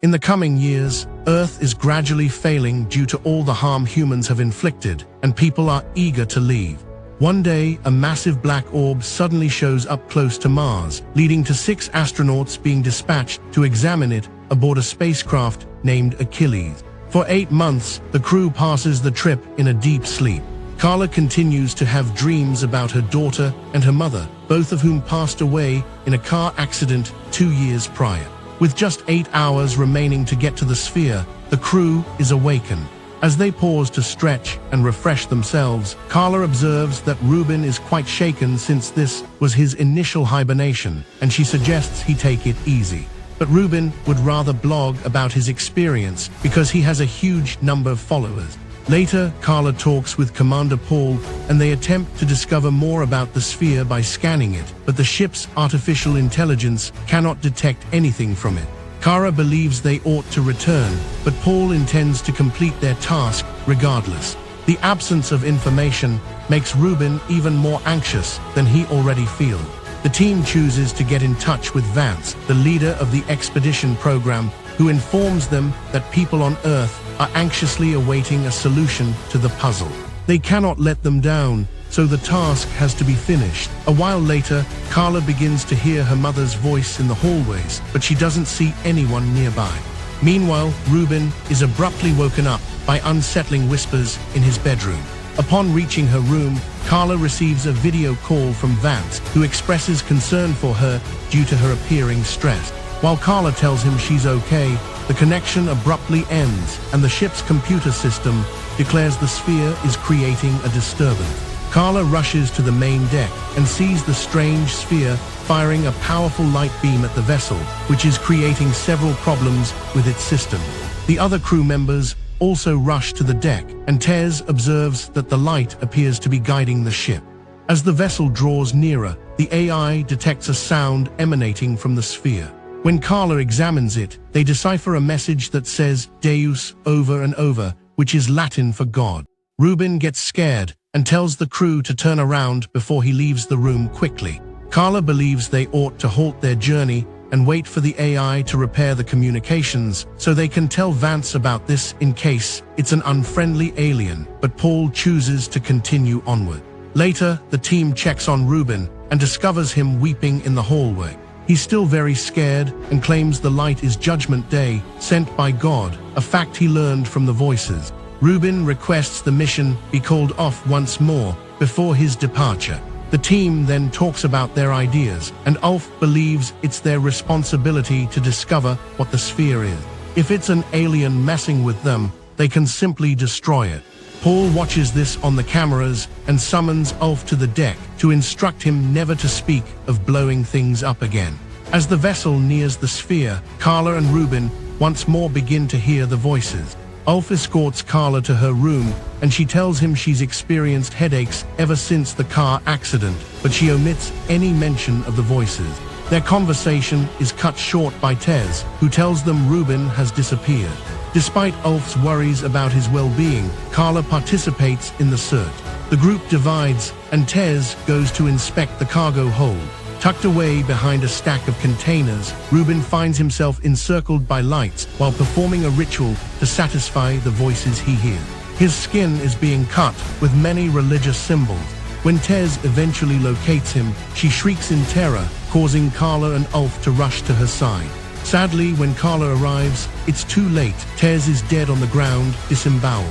In the coming years, Earth is gradually failing due to all the harm humans have inflicted, and people are eager to leave. One day, a massive black orb suddenly shows up close to Mars, leading to 6 astronauts being dispatched to examine it aboard a spacecraft named Achilles. For 8 months, the crew passes the trip in a deep sleep. Carla continues to have dreams about her daughter and her mother, both of whom passed away in a car accident 2 years prior. With just 8 hours remaining to get to the sphere, the crew is awakened. As they pause to stretch and refresh themselves, Carla observes that Ruben is quite shaken since this was his initial hibernation, and she suggests he take it easy. But Ruben would rather blog about his experience because he has a huge number of followers. Later, Carla talks with Commander Paul, and they attempt to discover more about the sphere by scanning it, but the ship's artificial intelligence cannot detect anything from it. Kara believes they ought to return, but Paul intends to complete their task regardless. The absence of information makes Ruben even more anxious than he already feels. The team chooses to get in touch with Vance, the leader of the expedition program, who informs them that people on Earth are anxiously awaiting a solution to the puzzle. They cannot let them down, so the task has to be finished. A while later, Carla begins to hear her mother's voice in the hallways, but she doesn't see anyone nearby. Meanwhile, Ruben is abruptly woken up by unsettling whispers in his bedroom. Upon reaching her room, Carla receives a video call from Vance, who expresses concern for her due to her appearing stressed. While Carla tells him she's okay, the connection abruptly ends, and the ship's computer system declares the sphere is creating a disturbance. Carla rushes to the main deck and sees the strange sphere firing a powerful light beam at the vessel, which is creating several problems with its system. The other crew members also rush to the deck, and Tez observes that the light appears to be guiding the ship. As the vessel draws nearer, the AI detects a sound emanating from the sphere. When Carla examines it, they decipher a message that says Deus over and over, which is Latin for God. Ruben gets scared and tells the crew to turn around before he leaves the room quickly. Carla believes they ought to halt their journey and wait for the AI to repair the communications so they can tell Vance about this in case it's an unfriendly alien, but Paul chooses to continue onward. Later, the team checks on Ruben and discovers him weeping in the hallway. He's still very scared and claims the light is Judgment Day, sent by God, a fact he learned from the voices. Ruben requests the mission be called off once more before his departure. The team then talks about their ideas, and Ulf believes it's their responsibility to discover what the sphere is. If it's an alien messing with them, they can simply destroy it. Paul watches this on the cameras and summons Ulf to the deck to instruct him never to speak of blowing things up again. As the vessel nears the sphere, Carla and Ruben once more begin to hear the voices. Ulf escorts Carla to her room, and she tells him she's experienced headaches ever since the car accident, but she omits any mention of the voices. Their conversation is cut short by Tez, who tells them Ruben has disappeared. Despite Ulf's worries about his well-being, Carla participates in the search. The group divides, and Tez goes to inspect the cargo hold. Tucked away behind a stack of containers, Ruben finds himself encircled by lights while performing a ritual to satisfy the voices he hears. His skin is being cut with many religious symbols. When Tez eventually locates him, she shrieks in terror, causing Carla and Ulf to rush to her side. Sadly, when Carla arrives, it's too late. Tez is dead on the ground, disemboweled.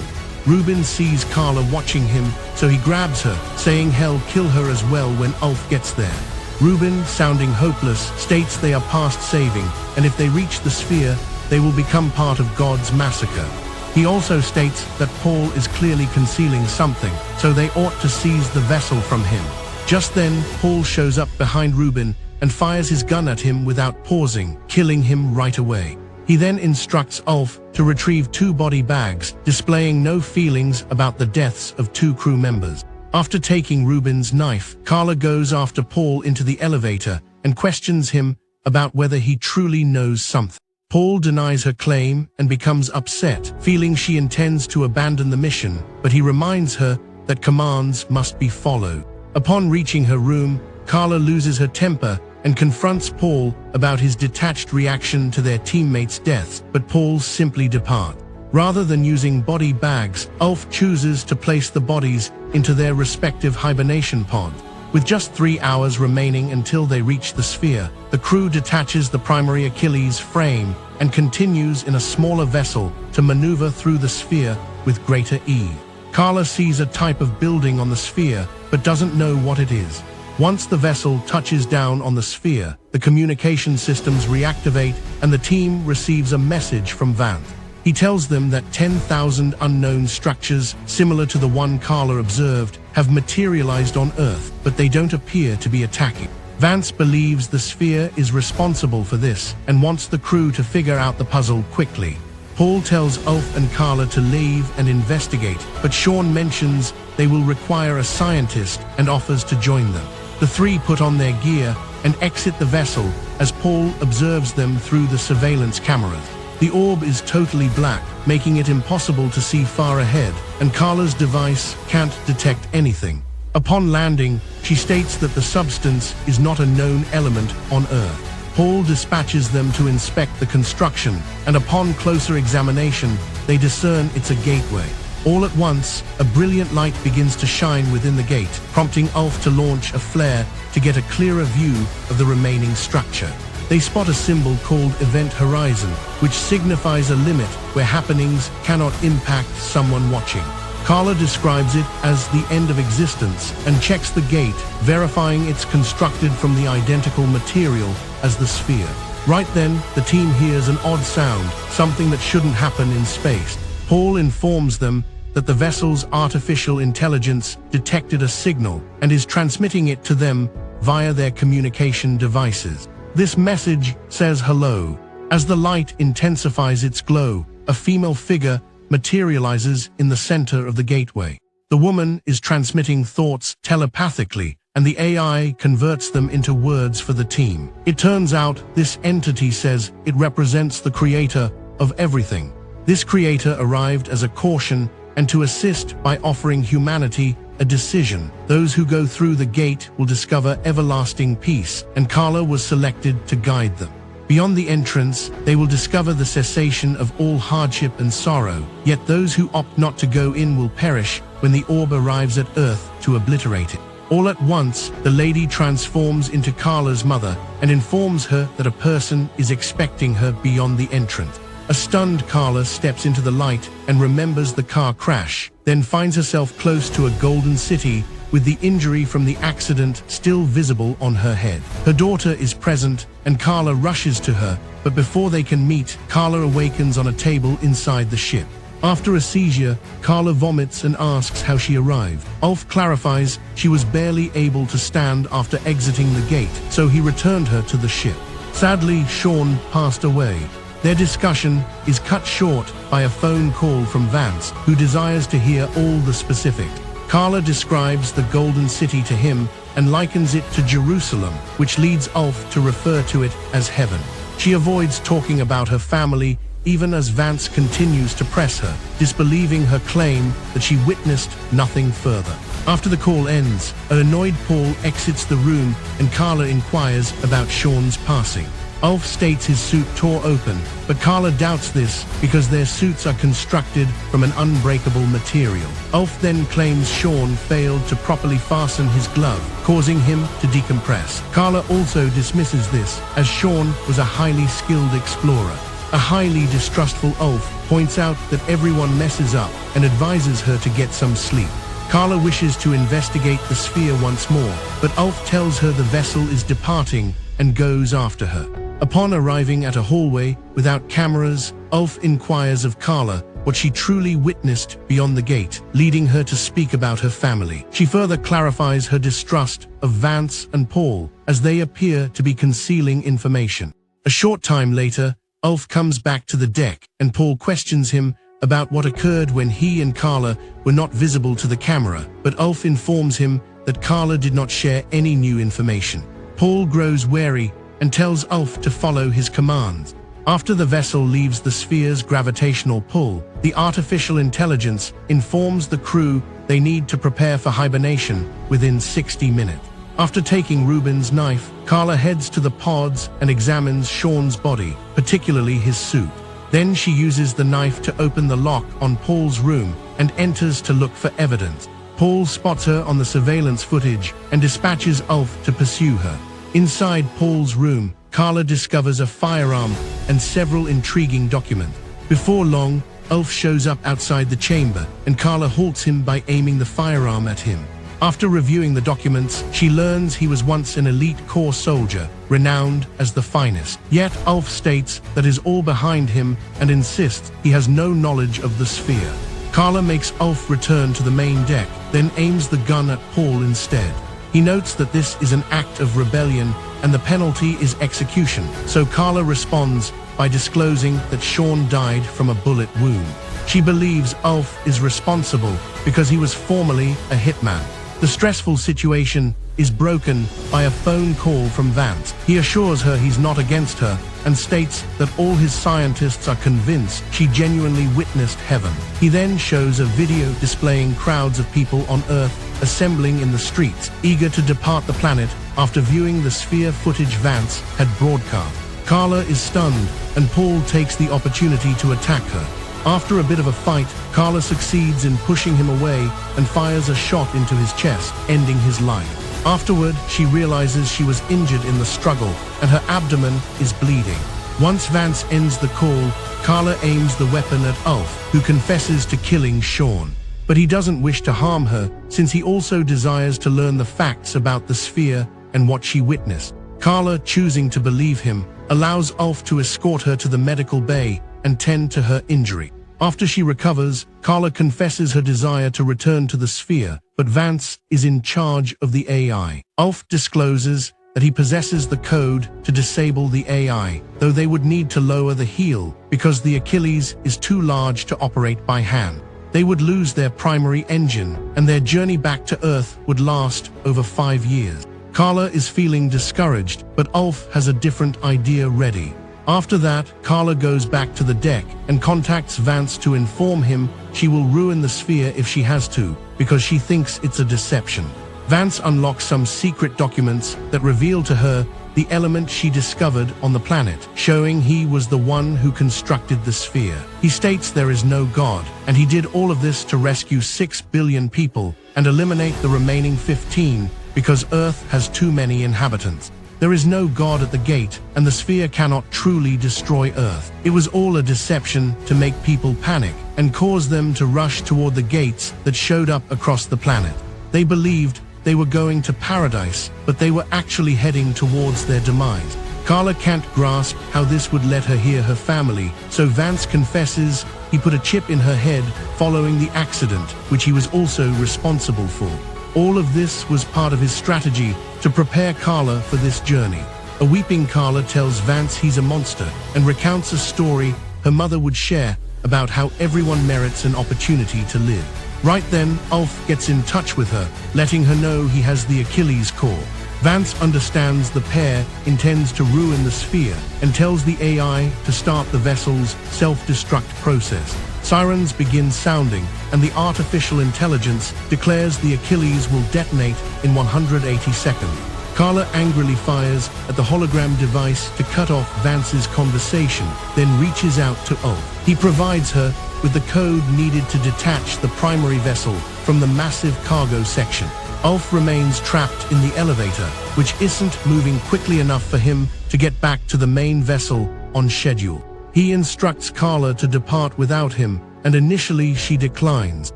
Ruben sees Carla watching him, so he grabs her, saying he'll kill her as well when Ulf gets there. Ruben, sounding hopeless, states they are past saving, and if they reach the sphere, they will become part of God's massacre. He also states that Paul is clearly concealing something, so they ought to seize the vessel from him. Just then, Paul shows up behind Ruben and fires his gun at him without pausing, killing him right away. He then instructs Ulf to retrieve 2 body bags, displaying no feelings about the deaths of 2 crew members. After taking Ruben's knife, Carla goes after Paul into the elevator and questions him about whether he truly knows something. Paul denies her claim and becomes upset, feeling she intends to abandon the mission, but he reminds her that commands must be followed. Upon reaching her room, Carla loses her temper and confronts Paul about his detached reaction to their teammates' deaths, but Paul simply departs. Rather than using body bags, Ulf chooses to place the bodies into their respective hibernation pods. With just 3 hours remaining until they reach the sphere, the crew detaches the primary Achilles frame and continues in a smaller vessel to maneuver through the sphere with greater ease. Carla sees a type of building on the sphere, but doesn't know what it is. Once the vessel touches down on the sphere, the communication systems reactivate and the team receives a message from Vance. He tells them that 10,000 unknown structures, similar to the one Carla observed, have materialized on Earth, but they don't appear to be attacking. Vance believes the sphere is responsible for this and wants the crew to figure out the puzzle quickly. Paul tells Ulf and Carla to leave and investigate, but Sean mentions they will require a scientist and offers to join them. The three put on their gear and exit the vessel as Paul observes them through the surveillance cameras. The orb is totally black, making it impossible to see far ahead, and Carla's device can't detect anything. Upon landing, she states that the substance is not a known element on Earth. Paul dispatches them to inspect the construction, and upon closer examination, they discern it's a gateway. All at once, a brilliant light begins to shine within the gate, prompting Ulf to launch a flare to get a clearer view of the remaining structure. They spot a symbol called Event Horizon, which signifies a limit where happenings cannot impact someone watching. Carla describes it as the end of existence and checks the gate, verifying it's constructed from the identical material as the sphere. Right then, the team hears an odd sound, something that shouldn't happen in space. Paul informs them that the vessel's artificial intelligence detected a signal and is transmitting it to them via their communication devices. This message says hello. As the light intensifies its glow, a female figure materializes in the center of the gateway. The woman is transmitting thoughts telepathically, and the AI converts them into words for the team. It turns out this entity says it represents the creator of everything. This creator arrived as a caution and to assist by offering humanity a decision. Those who go through the gate will discover everlasting peace, and Carla was selected to guide them. Beyond the entrance, they will discover the cessation of all hardship and sorrow, yet those who opt not to go in will perish when the orb arrives at Earth to obliterate it. All at once, the lady transforms into Carla's mother and informs her that a person is expecting her beyond the entrance. A stunned Carla steps into the light and remembers the car crash, then finds herself close to a golden city with the injury from the accident still visible on her head. Her daughter is present and Carla rushes to her, but before they can meet, Carla awakens on a table inside the ship. After a seizure, Carla vomits and asks how she arrived. Ulf clarifies she was barely able to stand after exiting the gate, so he returned her to the ship. Sadly, Sean passed away. Their discussion is cut short by a phone call from Vance, who desires to hear all the specifics. Carla describes the Golden City to him and likens it to Jerusalem, which leads Ulf to refer to it as heaven. She avoids talking about her family even as Vance continues to press her, disbelieving her claim that she witnessed nothing further. After the call ends, an annoyed Paul exits the room and Carla inquires about Sean's passing. Ulf states his suit tore open, but Carla doubts this because their suits are constructed from an unbreakable material. Ulf then claims Sean failed to properly fasten his glove, causing him to decompress. Carla also dismisses this, as Sean was a highly skilled explorer. A highly distrustful Ulf points out that everyone messes up and advises her to get some sleep. Carla wishes to investigate the sphere once more, but Ulf tells her the vessel is departing and goes after her. Upon arriving at a hallway without cameras, Ulf inquires of Carla what she truly witnessed beyond the gate, leading her to speak about her family. She further clarifies her distrust of Vance and Paul, as they appear to be concealing information. A short time later, Ulf comes back to the deck, and Paul questions him about what occurred when he and Carla were not visible to the camera, but Ulf informs him that Carla did not share any new information. Paul grows wary and tells Ulf to follow his commands. After the vessel leaves the sphere's gravitational pull, the artificial intelligence informs the crew they need to prepare for hibernation within 60 minutes. After taking Ruben's knife, Carla heads to the pods and examines Sean's body, particularly his suit. Then she uses the knife to open the lock on Paul's room and enters to look for evidence. Paul spots her on the surveillance footage and dispatches Ulf to pursue her. Inside Paul's room, Carla discovers a firearm and several intriguing documents. Before long, Ulf shows up outside the chamber, and Carla halts him by aiming the firearm at him. After reviewing the documents, she learns he was once an elite corps soldier, renowned as the finest. Yet Ulf states that is all behind him and insists he has no knowledge of the sphere. Carla makes Ulf return to the main deck, then aims the gun at Paul instead. He notes that this is an act of rebellion and the penalty is execution, so Carla responds by disclosing that Sean died from a bullet wound. She believes Ulf is responsible because he was formerly a hitman. The stressful situation is broken by a phone call from Vance. He assures her he's not against her and states that all his scientists are convinced she genuinely witnessed heaven. He then shows a video displaying crowds of people on Earth assembling in the streets, eager to depart the planet after viewing the sphere footage Vance had broadcast. Carla is stunned, and Paul takes the opportunity to attack her. After a bit of a fight, Carla succeeds in pushing him away and fires a shot into his chest, ending his life. Afterward, she realizes she was injured in the struggle and her abdomen is bleeding. Once Vance ends the call, Carla aims the weapon at Ulf, who confesses to killing Sean. But he doesn't wish to harm her, since he also desires to learn the facts about the sphere and what she witnessed. Carla, choosing to believe him, allows Ulf to escort her to the medical bay and tend to her injury. After she recovers, Carla confesses her desire to return to the sphere, but Vance is in charge of the AI. Ulf discloses that he possesses the code to disable the AI, though they would need to lower the heel because the Achilles is too large to operate by hand. They would lose their primary engine, and their journey back to Earth would last over 5 years. Carla is feeling discouraged, but Ulf has a different idea ready. After that, Carla goes back to the deck and contacts Vance to inform him she will ruin the sphere if she has to, because she thinks it's a deception. Vance unlocks some secret documents that reveal to her the element she discovered on the planet, showing he was the one who constructed the sphere. He states there is no God, and he did all of this to rescue 6 billion people and eliminate the remaining 15 because Earth has too many inhabitants. There is no God at the gate, and the sphere cannot truly destroy Earth. It was all a deception to make people panic and cause them to rush toward the gates that showed up across the planet. They believed they were going to paradise, but they were actually heading towards their demise. Carla can't grasp how this would let her hear her family, so Vance confesses he put a chip in her head following the accident, which he was also responsible for. All of this was part of his strategy to prepare Carla for this journey. A weeping Carla tells Vance he's a monster and recounts a story her mother would share about how everyone merits an opportunity to live. Right then, Ulf gets in touch with her, letting her know he has the Achilles core. Vance understands the pair intends to ruin the sphere and tells the AI to start the vessel's self-destruct process. Sirens begin sounding, and the artificial intelligence declares the Achilles will detonate in 180 seconds. Carla angrily fires at the hologram device to cut off Vance's conversation, then reaches out to Ulf. He provides her with the code needed to detach the primary vessel from the massive cargo section. Ulf remains trapped in the elevator, which isn't moving quickly enough for him to get back to the main vessel on schedule. He instructs Carla to depart without him, and initially she declines.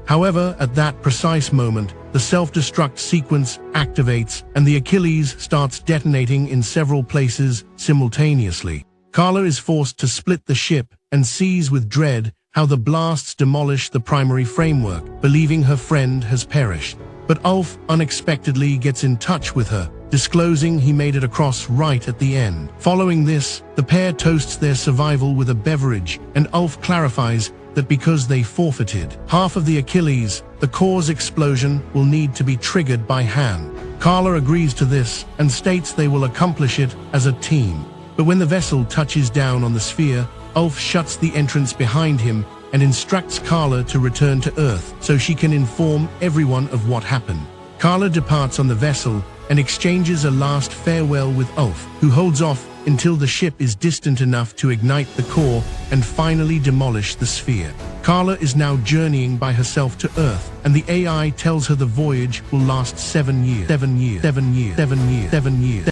However, at that precise moment, the self-destruct sequence activates and the Achilles starts detonating in several places simultaneously. Carla is forced to split the ship and sees with dread how the blasts demolish the primary framework, believing her friend has perished. But Ulf unexpectedly gets in touch with her, disclosing he made it across right at the end. Following this, the pair toasts their survival with a beverage, and Ulf clarifies that because they forfeited half of the Achilles, the core's explosion will need to be triggered by hand. Carla agrees to this and states they will accomplish it as a team. But when the vessel touches down on the sphere, Ulf shuts the entrance behind him and instructs Carla to return to Earth so she can inform everyone of what happened. Carla departs on the vessel and exchanges a last farewell with Ulf, who holds off until the ship is distant enough to ignite the core and finally demolish the sphere. Carla is now journeying by herself to Earth, and the AI tells her the voyage will last 7 years. 7 years. 7 years. 7 years. 7 years.